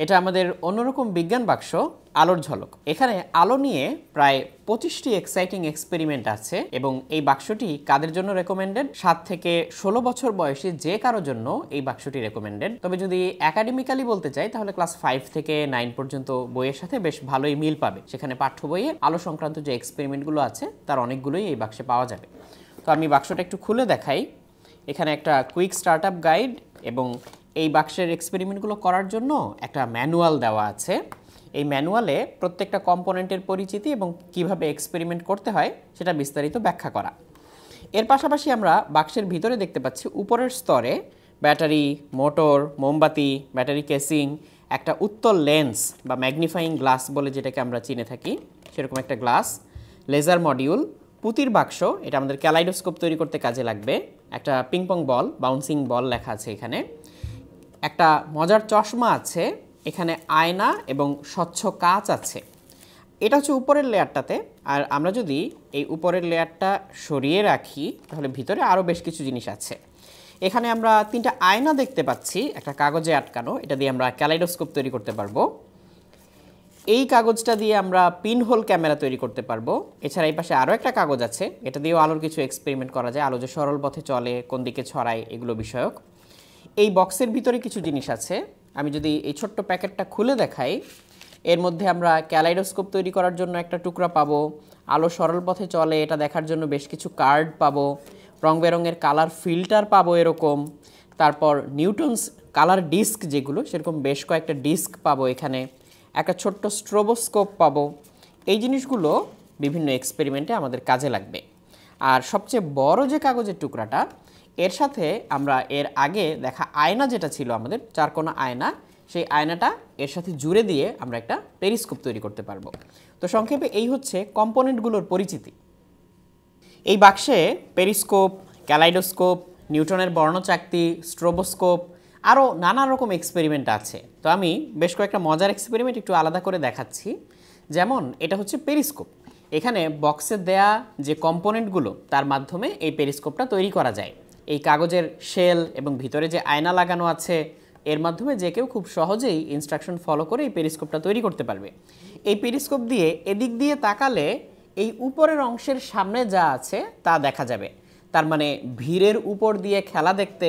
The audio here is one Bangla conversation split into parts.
এটা আমাদের অন্যরকম বিজ্ঞান বাক্স আলোর ঝলক। এখানে আলো নিয়ে প্রায় 25টি এক্সাইটিং এক্সপেরিমেন্ট আছে এবং এই বাক্সটি কাদের জন্য রেকমেন্ডেড? 7 থেকে 16 বছর বয়সী যে কারোর জন্য এই বাক্সটি রেকমেন্ডেড। তবে যদি একাডেমিক্যালি বলতে চাই তাহলে ক্লাস 5 থেকে 9 পর্যন্ত বইয়ের সাথে বেশ ভালোই মিল পাবে। সেখানে পাঠ্য বইয়ে আলো সংক্রান্ত যে এক্সপেরিমেন্টগুলো আছে তার অনেকগুলোই এই বাক্সে পাওয়া যাবে। তো আমি বাক্সটা একটু খুলে দেখাই। এখানে একটা কুইক স্টার্টআপ গাইড এবং এই বাক্সের এক্সপেরিমেন্টগুলো করার জন্য একটা ম্যানুয়াল দেওয়া আছে। এই ম্যানুয়ালে প্রত্যেকটা কম্পোনেন্টের পরিচিতি এবং কিভাবে এক্সপেরিমেন্ট করতে হয় সেটা বিস্তারিত ব্যাখ্যা করা। এর পাশাপাশি আমরা বাক্সের ভিতরে দেখতে পাচ্ছি উপরের স্তরে ব্যাটারি, মোটর, মোমবাতি, ব্যাটারি কেসিং, একটা উত্তল লেন্স বা ম্যাগনিফাইং গ্লাস বলে যেটাকে আমরা চিনে থাকি সেরকম একটা গ্লাস, লেজার মডিউল, পুঁতির বাক্স, এটা আমাদের ক্যালাইডোস্কোপ তৈরি করতে কাজে লাগবে, একটা পিংপং বল, বাউন্সিং বল লেখা আছে এখানে, একটা মজার চশমা আছে, এখানে আয়না এবং স্বচ্ছ কাঁচ আছে। এটা হচ্ছে উপরের লেয়ারটাতে। আর আমরা যদি এই উপরের লেয়ারটা সরিয়ে রাখি তাহলে ভিতরে আরও বেশ কিছু জিনিস আছে। এখানে আমরা 3টা আয়না দেখতে পাচ্ছি, একটা কাগজে আটকানো, এটা দিয়ে আমরা ক্যালাইডোস্কোপ তৈরি করতে পারবো। এই কাগজটা দিয়ে আমরা পিনহোল ক্যামেরা তৈরি করতে পারবো। এছাড়া এই পাশে আরও একটা কাগজ আছে, এটা দিয়েও আলোর কিছু এক্সপেরিমেন্ট করা যায়, আলো যে সরল পথে চলে, কোন দিকে ছড়ায়, এগুলো বিষয়ক। এই বক্সের ভিতরে কিছু জিনিস আছে। আমি যদি এই ছোট্ট প্যাকেটটা খুলে দেখাই, এর মধ্যে আমরা ক্যালাইডোস্কোপ তৈরি করার জন্য একটা টুকরা পাবো, আলো সরল পথে চলে এটা দেখার জন্য বেশ কিছু কার্ড পাবো, রং বেরঙের কালার ফিল্টার পাবো এরকম, তারপর নিউটনস কালার ডিস্ক যেগুলো সেরকম বেশ কয়েকটা ডিস্ক পাবো, এখানে একটা ছোট্ট স্ট্রোবোস্কোপ পাবো। এই জিনিসগুলো বিভিন্ন এক্সপেরিমেন্টে আমাদের কাজে লাগবে। আর সবচেয়ে বড় যে কাগজের টুকরাটা, এর সাথে আমরা এর আগে দেখা আয়না যেটা ছিল আমাদের চারকোনা আয়না, সেই আয়নাটা এর সাথে জুড়ে দিয়ে আমরা একটা পেরিস্কোপ তৈরি করতে পারবো। তো সংক্ষেপে এই হচ্ছে কম্পোনেন্টগুলোর পরিচিতি। এই বাক্সে পেরিস্কোপ, ক্যালাইডোস্কোপ, নিউটনের বর্ণচাকতি, স্ট্রোবোস্কোপ, আরও নানা রকম এক্সপেরিমেন্ট আছে। তো আমি বেশ কয়েকটা মজার এক্সপেরিমেন্ট একটু আলাদা করে দেখাচ্ছি। যেমন এটা হচ্ছে পেরিস্কোপ। এখানে বক্সে দেয়া যে কম্পোনেন্টগুলো তার মাধ্যমে এই পেরিস্কোপটা তৈরি করা যায়। এই কাগজের শেল এবং ভিতরে যে আয়না লাগানো আছে এর মাধ্যমে যে কেউ খুব সহজেই ইনস্ট্রাকশন ফলো করে এই পেরিস্কোপটা তৈরি করতে পারবে। এই পেরিস্কোপ দিয়ে এদিক দিয়ে তাকালে এই উপরের অংশের সামনে যা আছে তা দেখা যাবে। তার মানে ভিড়ের উপর দিয়ে খেলা দেখতে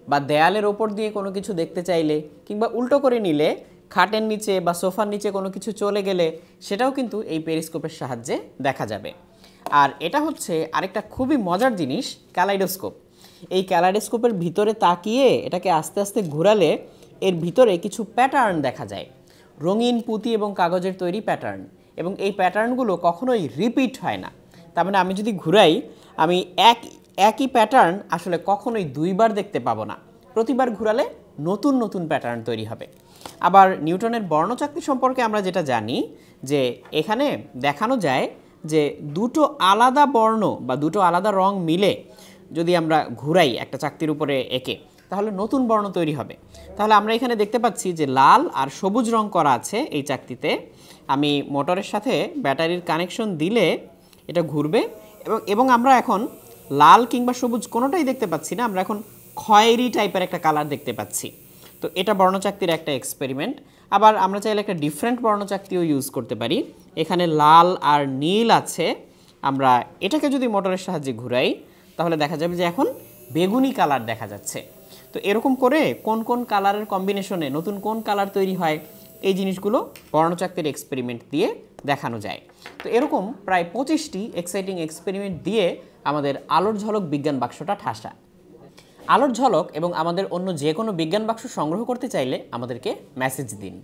বা দেয়ালের ওপর দিয়ে কোনো কিছু দেখতে চাইলে কিংবা উল্টো করে নিলে খাটের নিচে বা সোফার নিচে কোনো কিছু চলে গেলে সেটাও কিন্তু এই পেরিস্কোপের সাহায্যে দেখা যাবে। আর এটা হচ্ছে আরেকটা খুবই মজার জিনিস, ক্যালাইডোস্কোপ। এই ক্যালাইডোস্কোপের ভিতরে তাকিয়ে এটাকে আস্তে আস্তে ঘোরালে এর ভিতরে কিছু প্যাটার্ন দেখা যায়, রঙিন পুঁতি এবং কাগজের তৈরি প্যাটার্ন, এবং এই প্যাটার্নগুলো কখনোই রিপিট হয় না। তার মানে আমি যদি ঘুরাই আমি একই প্যাটার্ন আসলে কখনোই দুইবার দেখতে পাবো না, প্রতিবার ঘুরালে নতুন নতুন প্যাটার্ন তৈরি হবে। আবার নিউটনের বর্ণচাকতি সম্পর্কে আমরা যেটা জানি যে এখানে দেখানো যায় যে দুটো আলাদা বর্ণ বা দুটো আলাদা রং মিলে যদি আমরা ঘুরাই একটা চাকতির উপরে এঁকে তাহলে নতুন বর্ণ তৈরি হবে। তাহলে আমরা এখানে দেখতে পাচ্ছি যে লাল আর সবুজ রং করা আছে এই চাকতিতে। আমি মোটরের সাথে ব্যাটারির কানেকশন দিলে এটা ঘুরবে এবং আমরা এখন লাল কিংবা সবুজ কোনোটাই দেখতে পাচ্ছি না, আমরা এখন খয়েরি টাইপের একটা কালার দেখতে পাচ্ছি। তো এটা বর্ণচাকতির একটা এক্সপেরিমেন্ট। আবার আমরা চাইলে একটা ডিফারেন্ট বর্ণচাকতিও ইউজ করতে পারি। এখানে লাল আর নীল আছে, আমরা এটাকে যদি মোটরের সাহায্যে ঘুরাই তাহলে দেখা যাবে যে এখন বেগুনি কালার দেখা যাচ্ছে। তো এরকম করে কোন কোন কালারের কম্বিনেশনে নতুন কোন কালার তৈরি হয় এই জিনিসগুলো বর্ণচাকতির এক্সপেরিমেন্ট দিয়ে দেখানো যায়। তো এরকম প্রায় 25টি এক্সাইটিং এক্সপেরিমেন্ট দিয়ে আমাদের আলোর ঝলক বিজ্ঞান বাক্সটা ঠাসা। আলোর ঝলক এবং আমাদের অন্য যে কোনো বিজ্ঞান বাক্স সংগ্রহ করতে চাইলে আমাদেরকে মেসেজ দিন।